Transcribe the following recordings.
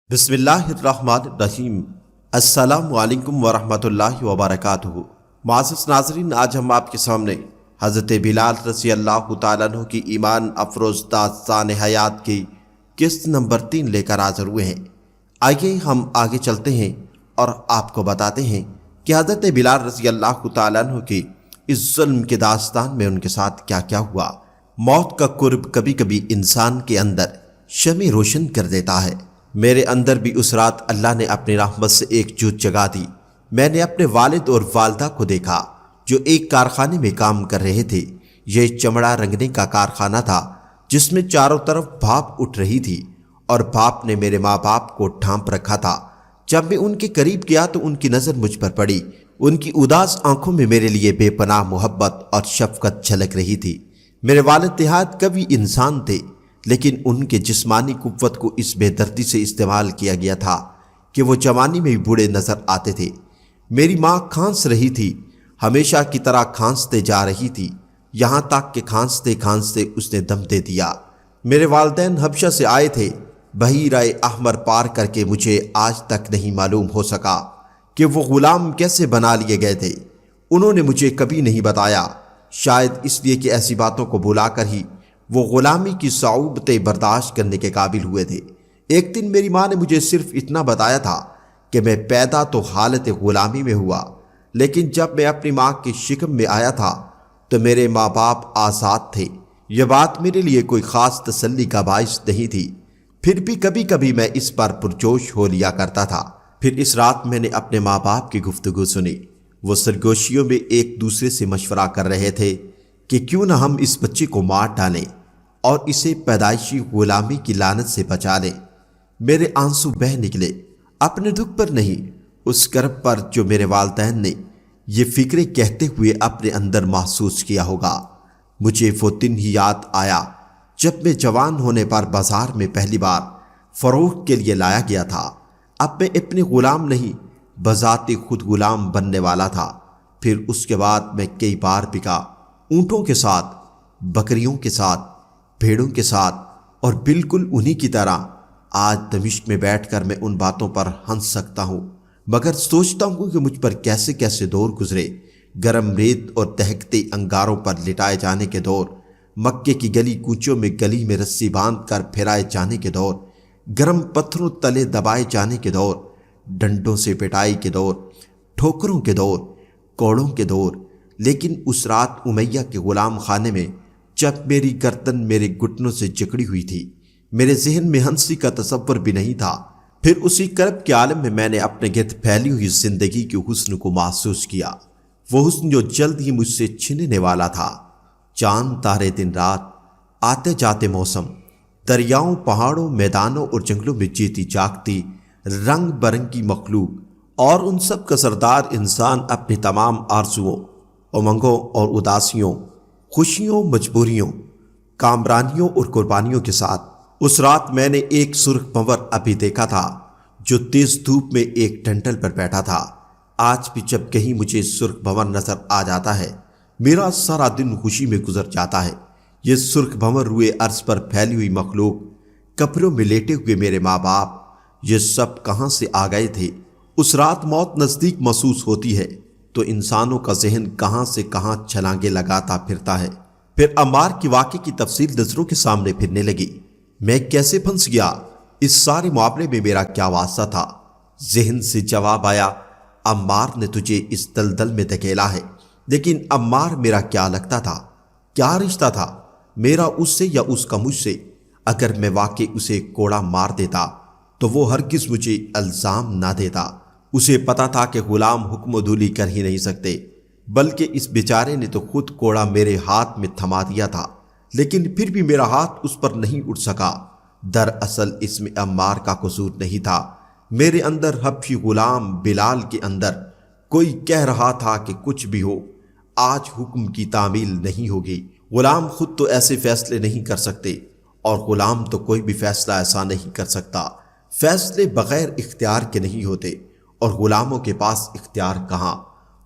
بسم اللہ الرحمن الرحیم۔ السلام علیکم ورحمۃ اللہ وبرکاتہ۔ معزز ناظرین، آج ہم آپ کے سامنے حضرت بلال رضی اللہ تعالیٰ عنہ کی ایمان افروز داستان حیات کی قسط نمبر 3 لے کر حاضر ہوئے ہیں۔ آئیے ہم آگے چلتے ہیں اور آپ کو بتاتے ہیں کہ حضرت بلال رضی اللہ تعالیٰ عنہ کی اس ظلم کے داستان میں ان کے ساتھ کیا کیا ہوا۔ موت کا قرب کبھی کبھی انسان کے اندر شمع روشن کر دیتا ہے۔ میرے اندر بھی اس رات اللہ نے اپنی رحمت سے ایک جوت جگا دی۔ میں نے اپنے والد اور والدہ کو دیکھا جو ایک کارخانے میں کام کر رہے تھے۔ یہ چمڑا رنگنے کا کارخانہ تھا جس میں چاروں طرف بھاپ اٹھ رہی تھی اور بھاپ نے میرے ماں باپ کو ڈھانپ رکھا تھا۔ جب میں ان کے قریب گیا تو ان کی نظر مجھ پر پڑی۔ ان کی اداس آنکھوں میں میرے لیے بے پناہ محبت اور شفقت جھلک رہی تھی۔ میرے والد نہایت قوی انسان تھے، لیکن ان کے جسمانی قوت کو اس بے دردی سے استعمال کیا گیا تھا کہ وہ جوانی میں بھی بوڑھے نظر آتے تھے۔ میری ماں کھانس رہی تھی، ہمیشہ کی طرح کھانستے جا رہی تھی، یہاں تک کہ کھانستے کھانستے اس نے دم دے دیا۔ میرے والدین حبشہ سے آئے تھے۔ بحیرہ احمر پار کر کے مجھے آج تک نہیں معلوم ہو سکا کہ وہ غلام کیسے بنا لیے گئے تھے۔ انہوں نے مجھے کبھی نہیں بتایا، شاید اس لیے کہ ایسی باتوں کو بلا کر ہی وہ غلامی کی صعوبتیں برداشت کرنے کے قابل ہوئے تھے۔ ایک دن میری ماں نے مجھے صرف اتنا بتایا تھا کہ میں پیدا تو حالت غلامی میں ہوا، لیکن جب میں اپنی ماں کے شکم میں آیا تھا تو میرے ماں باپ آزاد تھے۔ یہ بات میرے لیے کوئی خاص تسلی کا باعث نہیں تھی، پھر بھی کبھی کبھی میں اس پر پرجوش ہو لیا کرتا تھا۔ پھر اس رات میں نے اپنے ماں باپ کی گفتگو سنی۔ وہ سرگوشیوں میں ایک دوسرے سے مشورہ کر رہے تھے کہ کیوں نہ ہم اس بچے کو مار ڈالیں اور اسے پیدائشی غلامی کی لعنت سے بچا لیں۔ میرے آنسو بہہ نکلے، اپنے دکھ پر نہیں، اس کرب پر جو میرے والدین نے یہ فکریں کہتے ہوئے اپنے اندر محسوس کیا ہوگا۔ مجھے وہ دن ہی یاد آیا جب میں جوان ہونے پر بازار میں پہلی بار فروخت کے لیے لایا گیا تھا۔ اب میں اپنے غلام نہیں، بذات خود غلام بننے والا تھا۔ پھر اس کے بعد میں کئی بار بکا، اونٹوں کے ساتھ، بکریوں کے ساتھ، بھیڑوں کے ساتھ، اور بالکل انہی کی طرح آج دمشق میں بیٹھ کر میں ان باتوں پر ہنس سکتا ہوں، مگر سوچتا ہوں کہ مجھ پر کیسے کیسے دور گزرے۔ گرم ریت اور دہکتے انگاروں پر لٹائے جانے کے دور، مکے کی گلی کوچوں میں گلی میں رسی باندھ کر پھرائے جانے کے دور، گرم پتھروں تلے دبائے جانے کے دور، ڈنڈوں سے پٹائی کے دور، ٹھوکروں کے دور، کوڑوں کے دور۔ لیکن اس رات امیہ کے غلام خانے میں جب میری گردن میرے گھٹنوں سے جکڑی ہوئی تھی، میرے ذہن میں ہنسی کا تصور بھی نہیں تھا۔ پھر اسی کرب کے عالم میں میں نے اپنے گرد پھیلی ہوئی زندگی کے حسن کو محسوس کیا، وہ حسن جو جلد ہی مجھ سے چھننے والا تھا۔ چاند تارے دن رات، آتے جاتے موسم، دریاؤں پہاڑوں میدانوں اور جنگلوں میں جیتی جاگتی رنگ برنگی مخلوق، اور ان سب کا سردار انسان اپنی تمام آرزوؤں، امنگوں اور اداسیوں، خوشیوں، مجبوریوں، کامرانیوں اور قربانیوں کے ساتھ۔ اس رات میں نے ایک سرخ بھنور ابھی دیکھا تھا جو تیز دھوپ میں ایک ڈنڈل پر بیٹھا تھا۔ آج بھی جب کہیں مجھے سرخ بھنور نظر آ جاتا ہے، میرا سارا دن خوشی میں گزر جاتا ہے۔ یہ سرخ بھنور روئے عرض پر پھیلی ہوئی مخلوق، کپڑوں میں لیٹے ہوئے میرے ماں باپ، یہ سب کہاں سے آ گئے تھے؟ اس رات موت نزدیک محسوس ہوتی ہے تو انسانوں کا ذہن کہاں سے کہاں چھلانگے لگاتا پھرتا ہے۔ پھر عمار کی واقعے کی تفصیل نظروں کے سامنے پھرنے لگی۔ میں کیسے پھنس گیا؟ اس سارے معاملے میں میرا کیا واسطہ تھا؟ ذہن سے جواب آیا، عمار نے تجھے اس دلدل میں دھکیلا ہے۔ لیکن عمار میرا کیا لگتا تھا؟ کیا رشتہ تھا میرا اس سے یا اس کا مجھ سے؟ اگر میں واقعی اسے کوڑا مار دیتا تو وہ ہرگز مجھے الزام نہ دیتا۔ اسے پتا تھا کہ غلام حکم و دولی کر ہی نہیں سکتے، بلکہ اس بیچارے نے تو خود کوڑا میرے ہاتھ میں تھما دیا تھا، لیکن پھر بھی میرا ہاتھ اس پر نہیں اٹھ سکا۔ دراصل اس میں عمار کا قصور نہیں تھا، میرے اندر حبشی غلام بلال کے اندر کوئی کہہ رہا تھا کہ کچھ بھی ہو، آج حکم کی تعمیل نہیں ہوگی۔ غلام خود تو ایسے فیصلے نہیں کر سکتے، اور غلام تو کوئی بھی فیصلہ ایسا نہیں کر سکتا۔ فیصلے بغیر اختیار کے نہیں ہوتے، اور غلاموں کے پاس اختیار کہاں؟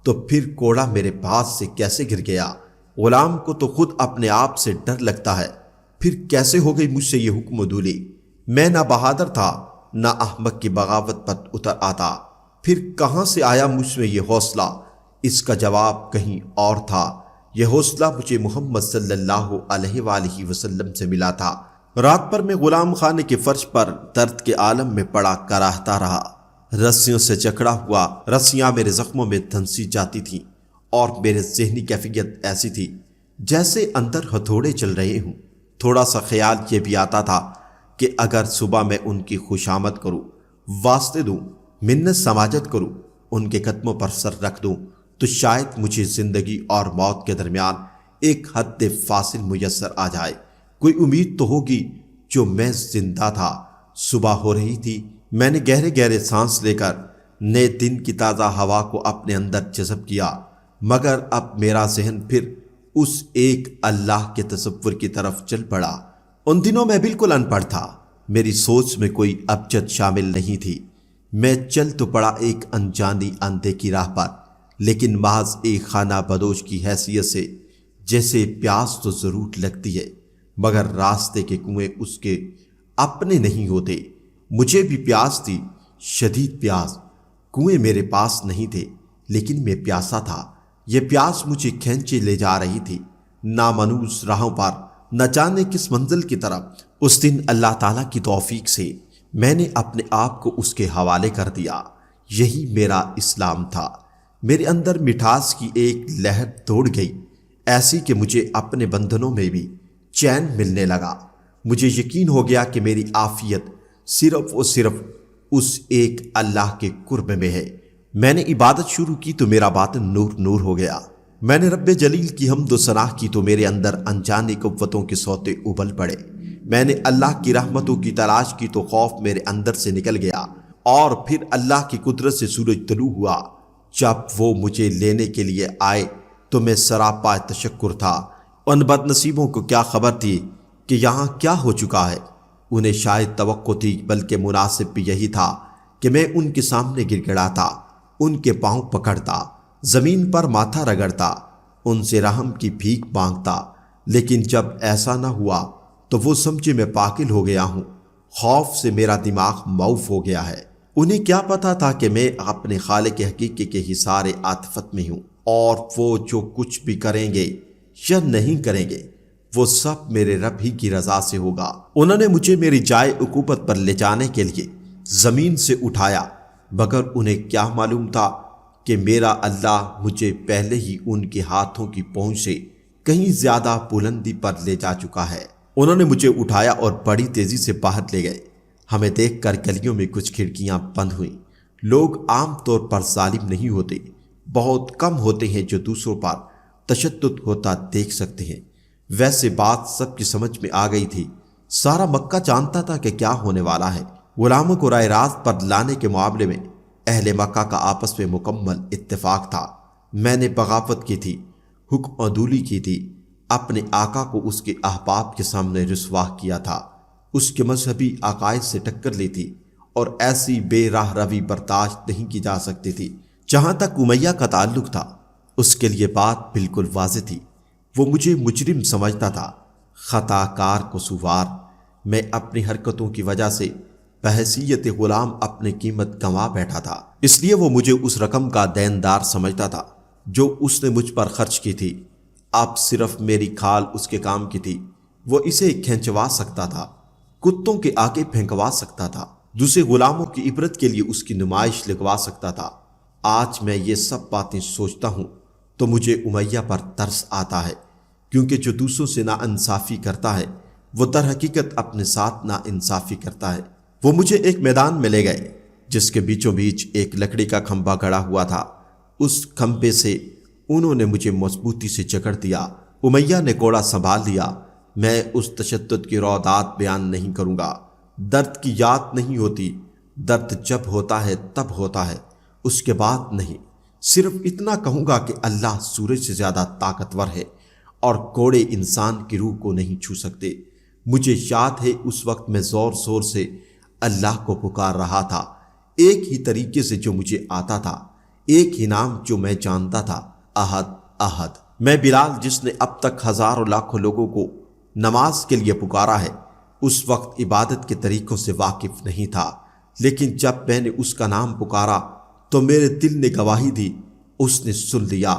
تو پھر کوڑا میرے پاس سے کیسے گر گیا؟ غلام کو تو خود اپنے آپ سے ڈر لگتا ہے، پھر کیسے ہو گئی مجھ سے یہ حکم و دولی؟ میں نہ بہادر تھا نہ احمق کی بغاوت پر اتر آتا۔ پھر کہاں سے آیا مجھ میں یہ حوصلہ؟ اس کا جواب کہیں اور تھا۔ یہ حوصلہ مجھے محمد صلی اللہ علیہ وآلہ وسلم سے ملا تھا۔ رات پر میں غلام خانے کے فرش پر درد کے عالم میں پڑا کراہتا رہا۔ رسیوں سے جکڑا ہوا، رسیاں میرے زخموں میں دھنسی جاتی تھیں، اور میرے ذہنی کیفیت ایسی تھی جیسے اندر ہتھوڑے چل رہے ہوں۔ تھوڑا سا خیال یہ بھی آتا تھا کہ اگر صبح میں ان کی خوشامد کروں، واسطے دوں، منت سماجت کروں، ان کے قدموں پر سر رکھ دوں، تو شاید مجھے زندگی اور موت کے درمیان ایک حد فاصل میسر آ جائے۔ کوئی امید تو ہوگی جو میں زندہ تھا۔ صبح ہو رہی تھی۔ میں نے گہرے گہرے سانس لے کر نئے دن کی تازہ ہوا کو اپنے اندر جذب کیا، مگر اب میرا ذہن پھر اس ایک اللہ کے تصور کی طرف چل پڑا۔ ان دنوں میں بالکل ان پڑھ تھا۔ میری سوچ میں کوئی ابجد شامل نہیں تھی۔ میں چل تو پڑا ایک انجانی اندھے کی راہ پر، لیکن محض ایک خانہ بدوش کی حیثیت سے، جیسے پیاس تو ضرور لگتی ہے، مگر راستے کے کنویں اس کے اپنے نہیں ہوتے۔ مجھے بھی پیاس تھی، شدید پیاس۔ کنویں میرے پاس نہیں تھے، لیکن میں پیاسا تھا۔ یہ پیاس مجھے کھینچے لے جا رہی تھی، نامانوس راہوں پر، نہ جانے کس منزل کی طرف۔ اس دن اللہ تعالیٰ کی توفیق سے میں نے اپنے آپ کو اس کے حوالے کر دیا۔ یہی میرا اسلام تھا۔ میرے اندر مٹھاس کی ایک لہر دوڑ گئی، ایسی کہ مجھے اپنے بندھنوں میں بھی چین ملنے لگا۔ مجھے یقین ہو گیا کہ میری عافیت صرف اور صرف اس ایک اللہ کے قرب میں ہے۔ میں نے عبادت شروع کی تو میرا باطن نور نور ہو گیا۔ میں نے رب جلیل کی حمد و ثنا کی تو میرے اندر انجانی قوتوں کے سوتے ابل پڑے۔ میں نے اللہ کی رحمتوں کی تلاش کی تو خوف میرے اندر سے نکل گیا، اور پھر اللہ کی قدرت سے سورج طلوع ہوا۔ جب وہ مجھے لینے کے لیے آئے تو میں سراپا تشکر تھا۔ ان بد نصیبوں کو کیا خبر تھی کہ یہاں کیا ہو چکا ہے؟ انہیں شاید توقع تھی، بلکہ مناسب بھی یہی تھا کہ میں ان کے سامنے گر گڑاتا، ان کے پاؤں پکڑتا، زمین پر ماتھا رگڑتا، ان سے رحم کی بھیک مانگتا۔ لیکن جب ایسا نہ ہوا تو وہ سمجھے میں پاگل ہو گیا ہوں۔ خوف سے میرا دماغ معوف ہو گیا ہے۔ انہیں کیا پتا تھا کہ میں اپنے خالق حقیقی کے حصار عاطفت میں ہوں، اور وہ جو کچھ بھی کریں گے یا نہیں کریں گے، وہ سب میرے رب ہی کی رضا سے ہوگا۔ انہوں نے مجھے میری جائے عقوبت پر لے جانے کے لیے زمین سے اٹھایا، مگر انہیں کیا معلوم تھا کہ میرا اللہ مجھے پہلے ہی ان کے ہاتھوں کی پہنچ سے کہیں زیادہ بلندی پر لے جا چکا ہے۔ انہوں نے مجھے اٹھایا اور بڑی تیزی سے باہر لے گئے۔ ہمیں دیکھ کر گلیوں میں کچھ کھڑکیاں بند ہوئیں۔ لوگ عام طور پر ظالم نہیں ہوتے، بہت کم ہوتے ہیں جو دوسروں پر تشدد ہوتا دیکھ سکتے ہیں۔ ویسے بات سب کی سمجھ میں آ گئی تھی۔ سارا مکہ جانتا تھا کہ کیا ہونے والا ہے۔ غلاموں کو رائے راست پر لانے کے معاملے میں اہل مکہ کا آپس میں مکمل اتفاق تھا۔ میں نے بغاوت کی تھی، حکم عدولی کی تھی، اپنے آقا کو اس کے احباب کے سامنے رسوا کیا تھا، اس کے مذہبی عقائد سے ٹکر لی تھی، اور ایسی بے راہ روی برداشت نہیں کی جا سکتی تھی۔ جہاں تک امیہ کا تعلق تھا، اس کے لیے بات بالکل واضح تھی۔ وہ مجھے مجرم سمجھتا تھا، خطا کار قصوروار۔ میں اپنی حرکتوں کی وجہ سے بحیثیت غلام اپنی قیمت گنوا بیٹھا تھا، اس لیے وہ مجھے اس رقم کا دیندار سمجھتا تھا جو اس نے مجھ پر خرچ کی تھی۔ اب صرف میری کھال اس کے کام کی تھی۔ وہ اسے کھینچوا سکتا تھا، کتوں کے آگے پھینکوا سکتا تھا، دوسرے غلاموں کی عبرت کے لیے اس کی نمائش لگوا سکتا تھا۔ آج میں یہ سب باتیں سوچتا ہوں تو مجھے امیہ پر ترس آتا ہے، کیونکہ جو دوسروں سے ناانصافی کرتا ہے وہ در حقیقت اپنے ساتھ ناانصافی کرتا ہے۔ وہ مجھے ایک میدان میں لے گئے جس کے بیچوں بیچ ایک لکڑی کا کھمبا گڑا ہوا تھا۔ اس کھمبے سے انہوں نے مجھے مضبوطی سے جکڑ دیا۔ امیہ نے کوڑا سنبھال لیا۔ میں اس تشدد کی رودات بیان نہیں کروں گا۔ درد کی یاد نہیں ہوتی، درد جب ہوتا ہے تب ہوتا ہے، اس کے بعد نہیں۔ صرف اتنا کہوں گا کہ اللہ سورج سے زیادہ طاقتور ہے، اور کوڑے انسان کی روح کو نہیں چھو سکتے۔ مجھے یاد ہے اس وقت میں زور زور سے اللہ کو پکار رہا تھا، ایک ہی طریقے سے جو مجھے آتا تھا، ایک ہی نام جو میں جانتا تھا، احد احد۔ میں بلال جس نے اب تک ہزاروں لاکھوں لوگوں کو نماز کے لیے پکارا ہے، اس وقت عبادت کے طریقوں سے واقف نہیں تھا۔ لیکن جب میں نے اس کا نام پکارا تو میرے دل نے گواہی دی، اس نے سن لیا۔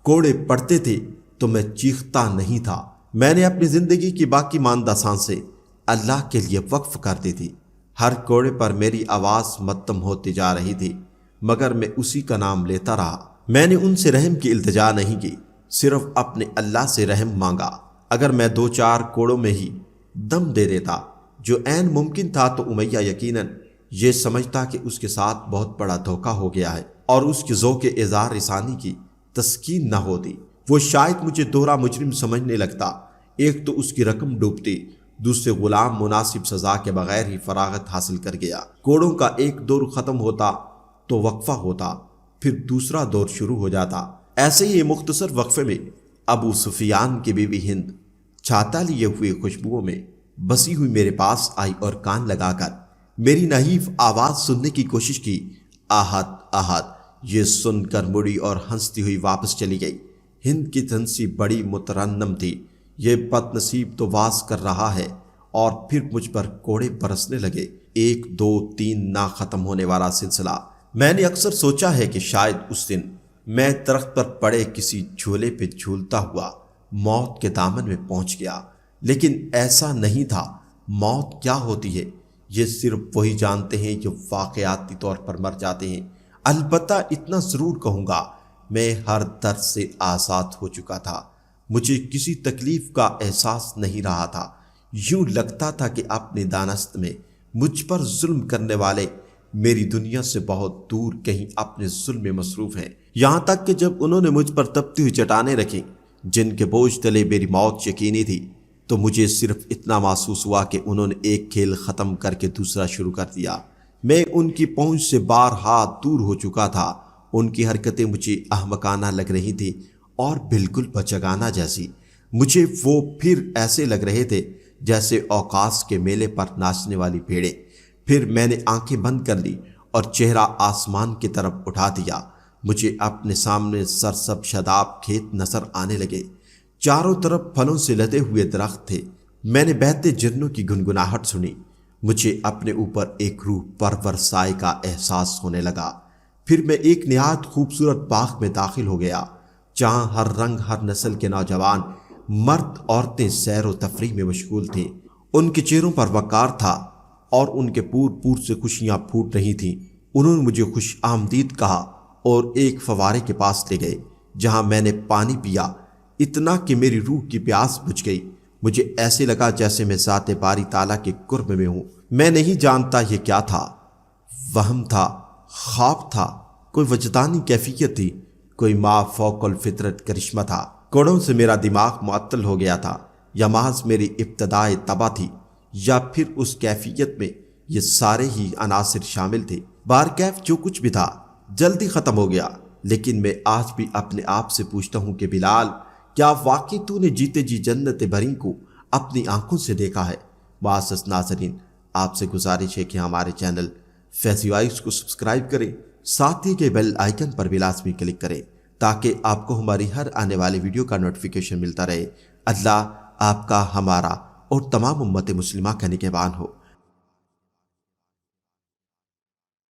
کوڑے پڑتے تھے تو میں چیختا نہیں تھا۔ میں نے اپنی زندگی کی باقی ماندہ سانسیں اللہ کے لیے وقف کر دی تھی۔ ہر کوڑے پر میری آواز مدھم ہوتی جا رہی تھی، مگر میں اسی کا نام لیتا رہا۔ میں نے ان سے رحم کی التجا نہیں کی، صرف اپنے اللہ سے رحم مانگا۔ اگر میں 2-4 کوڑوں میں ہی دم دے دیتا جو عین ممکن تھا تو امیہ یقیناً یہ سمجھتا کہ اس کے ساتھ بہت بڑا دھوکہ ہو گیا ہے اور اس کی ذوق اظہار رسانی کی تسکین نہ ہوتی۔ وہ شاید مجھے دوہرا مجرم سمجھنے لگتا۔ ایک تو اس کی رقم ڈوبتی، دوسرے غلام مناسب سزا کے بغیر ہی فراغت حاصل کر گیا۔ کوڑوں کا ایک دور ختم ہوتا تو وقفہ ہوتا، پھر دوسرا دور شروع ہو جاتا۔ ایسے ہی مختصر وقفے میں ابو سفیان کی بیوی ہند چھاتا لیے ہوئے خوشبوؤں میں بسی ہوئی میرے پاس آئی اور کان لگا کر میری نحیف آواز سننے کی کوشش کی۔ آہت آہت یہ سن کر مڑی اور ہنستی ہوئی واپس چلی گئی۔ ہند کی ہنسی بڑی مترنم تھی۔ یہ بد نصیب تو واز کر رہا ہے، اور پھر مجھ پر کوڑے برسنے لگے، 1 2 3 نہ ختم ہونے والا سلسلہ۔ میں نے اکثر سوچا ہے کہ شاید اس دن میں درخت پر پڑے کسی جھولے پہ جھولتا ہوا موت کے دامن میں پہنچ گیا، لیکن ایسا نہیں تھا۔ موت کیا ہوتی ہے یہ صرف وہی جانتے ہیں جو واقعاتی طور پر مر جاتے ہیں۔ البتہ اتنا ضرور کہوں گا، میں ہر درد سے آزاد ہو چکا تھا۔ مجھے کسی تکلیف کا احساس نہیں رہا تھا۔ یوں لگتا تھا کہ اپنی دانست میں مجھ پر ظلم کرنے والے میری دنیا سے بہت دور کہیں اپنے ظلم میں مصروف ہیں۔ یہاں تک کہ جب انہوں نے مجھ پر تپتی ہوئی چٹانیں رکھی جن کے بوجھ تلے میری موت یقینی تھی، تو مجھے صرف اتنا محسوس ہوا کہ انہوں نے ایک کھیل ختم کر کے دوسرا شروع کر دیا۔ میں ان کی پہنچ سے بارہا دور ہو چکا تھا۔ ان کی حرکتیں مجھے احمقانہ لگ رہی تھی اور بالکل بچگانہ جیسی۔ مجھے وہ پھر ایسے لگ رہے تھے جیسے اوقاس کے میلے پر ناچنے والی بھیڑیں۔ پھر میں نے آنکھیں بند کر لی اور چہرہ آسمان کی طرف اٹھا دیا۔ مجھے اپنے سامنے سرسب شاداب کھیت نظر آنے لگے۔ چاروں طرف پھلوں سے لدے ہوئے درخت تھے۔ میں نے بہتے جھرنوں کی گنگناہٹ سنی۔ مجھے اپنے اوپر ایک روح پرور سائے کا احساس ہونے لگا۔ پھر میں ایک نہایت خوبصورت باغ میں داخل ہو گیا، جہاں ہر رنگ ہر نسل کے نوجوان مرد عورتیں سیر و تفریح میں مشغول تھیں۔ ان کے چہروں پر وقار تھا اور ان کے پور پور سے خوشیاں پھوٹ رہی تھیں۔ انہوں نے مجھے خوش آمدید کہا اور ایک فوارے کے پاس لے گئے، جہاں میں نے پانی پیا، اتنا کہ میری روح کی پیاس بجھ گئی۔ مجھے ایسے لگا جیسے میں ذات باری تعالیٰ کے قرب میں ہوں۔ میں نہیں جانتا یہ کیا تھا، وہم تھا، خواب تھا، کوئی وجدانی کیفیت تھی، کوئی ما فوق الفطرت کرشمہ تھا۔ کوڑوں سے میرا دماغ معطل ہو گیا تھا، یا محض میری ابتدائے تباہ تھی، یا پھر اس کیفیت میں یہ سارے ہی عناصر شامل تھے۔ بارکیف جو کچھ بھی تھا جلدی ختم ہو گیا، لیکن میں آج بھی اپنے آپ سے پوچھتا ہوں کہ بلال، کیا واقعی تو نے جیتے جی جنت بھری کو اپنی آنکھوں سے دیکھا ہے؟ معزز ناظرین، آپ سے گزارش ہے کہ ہمارے چینل فیضی وائس کو سبسکرائب کریں، ساتھ ہی کے بیل آئیکن پر بھی لازمی کلک کریں تاکہ آپ کو ہماری ہر آنے والی ویڈیو کا نوٹیفیکیشن ملتا رہے۔ اللہ آپ کا، ہمارا اور تمام امت مسلمہ کا نگہبان ہو۔